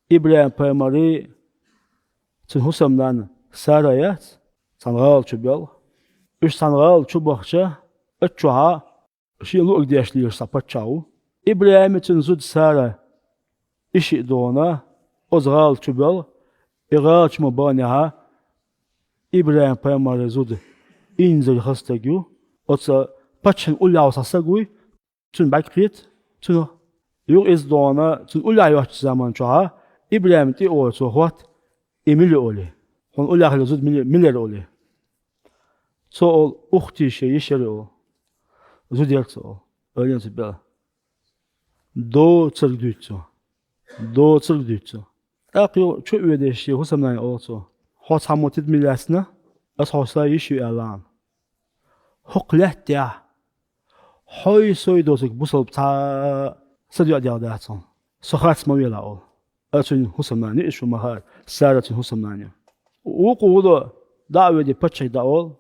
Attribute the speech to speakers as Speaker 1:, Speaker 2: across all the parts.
Speaker 1: İbrahim peymari tün husamdan sarayat sanral çubal. Üç sanral çubakça ötçuha şilu ögdeşliyor sapatçavu. İbrahim tün zud sara işi doğuna ozral çubal. İğaç mı banaha İbrahim peymari zud inzil hastagü. Otsa paçın ulav sasaguy tün bakriyet tün yok iz doğuna tün ulav yoç zaman çuha İbrahim ti o sohvat emili oli. Hon ulav zud miler oli. So ol uhti şey yeşeri o. Zud yaksa o. Öyle böyle. Do çırgdüço. Do çırgdüço. Akyo çok ödeşi husamdan olso. Hot hamotit milasna as hosa yeşi alan. Hoklet ya. Hoy soy dosuk busol ta sadya diyadatson. Sohats mawila ol. Açın husamdan ne işu mahar. Saratın husamdan ya. O kuvuda davedi paçay da ol.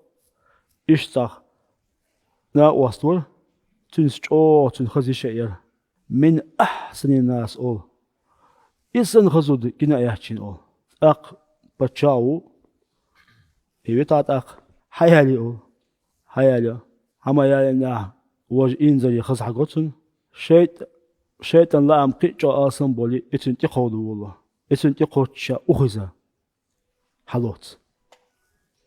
Speaker 1: İştah. Na wastur. Tüns o tün khazi şeyer. Min ahsani nas ol. İnsan khazud gina yahçin ol. Ak paçawu. Evet ak. Hayali ol. Hayali. Hama yalina waj inzali khaz hagotun. Şeytan la am qicha asan boli itin ti khawdu wallah. Itin ti qocha ukhiza. Halot.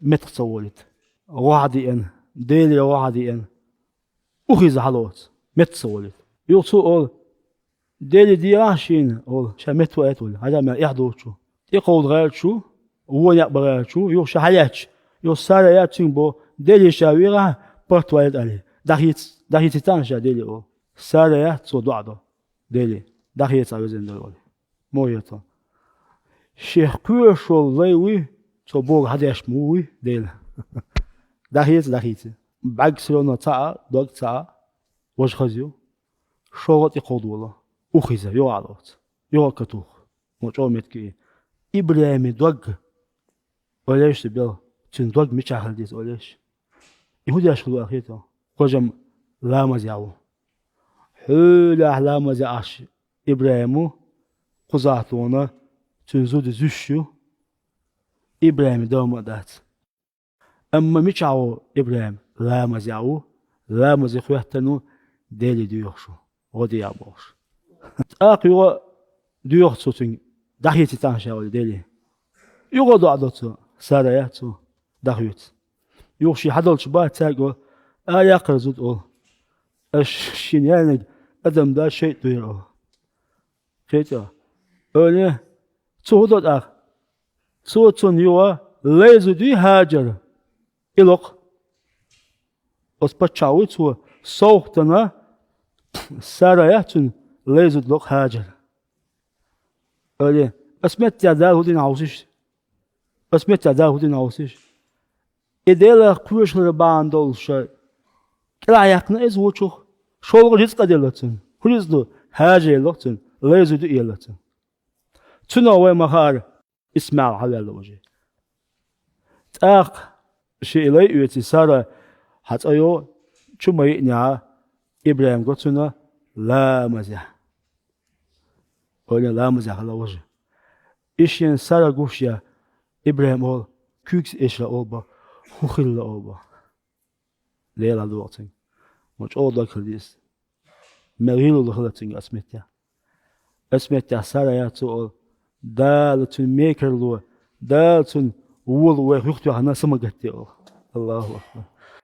Speaker 1: متى سوولت وعدي أنا ديلي وعدي أنا أخذ حلوت متى سوولت يوصو أول ديلي دياشين أول شمت وقت ولا هذا ما يحضر شو يقود غير شو هو يقبل غير شو يوش حياتش يوش سارة ياتين بو ديلي شاويرة برت وقت عليه دهيت تانشا ديلي أول سارة يات صو دعده ديلي دهيت عاوزين دول مويته شيخ كوشول ليوي so bog hadesh mui del dahit bag sirona ta dog ta waj khazio shogot iqod wala ukhiza yo alot yo katu mochomet ki ibrahim dog olesh bil tin dog mi chahal dis olesh yehudi ashulu akhito qojam la mazyawo hula la mazyash ibrahimu quzatuna tin zud züşü İbrahim devam ederdi. Ama miçavu İbrahim la mazyavu la mazyahu deli diyor şu. O diyor boş. Akıyor diyor tutun dahiyeti tanşa deli. Yok da adatı saraya tu dahiyet. Yok şey hadal çıba tago ayak razut o. Eşin yani adam da şey diyor o. Kete. Öyle çoğu da صوتون يوا ليزو دي هاجر إلوك أسبتشاوي تو صوتنا سراياتون ليزو دلوك هاجر أولي أسمت تعدال هودين عوسيش أسمت تعدال هودين عوسيش إديلا كوش لربان دول شاي كلا يقنا إز وچوخ شولغ رزق ديلتون هرزدو هاجر إلوكتون ليزو دي إلوكتون تنوى مخار اسمع على الوجه تاق شيء لا يتسارع حتى يو شو ينيا إبراهيم قلتنا لا مزح ولا لا مزح على الوجه إيش ينسارع قوشيا إبراهيم أول كيكس إيش لا أولبا خخيل لا أولبا ليلا دواتين مش أول ذاك الديس مريلو لخلتين أسمتها سارع يا تقول دالتون ميكرلو دالتون وول ويختو هنا سمجتي الله أكبر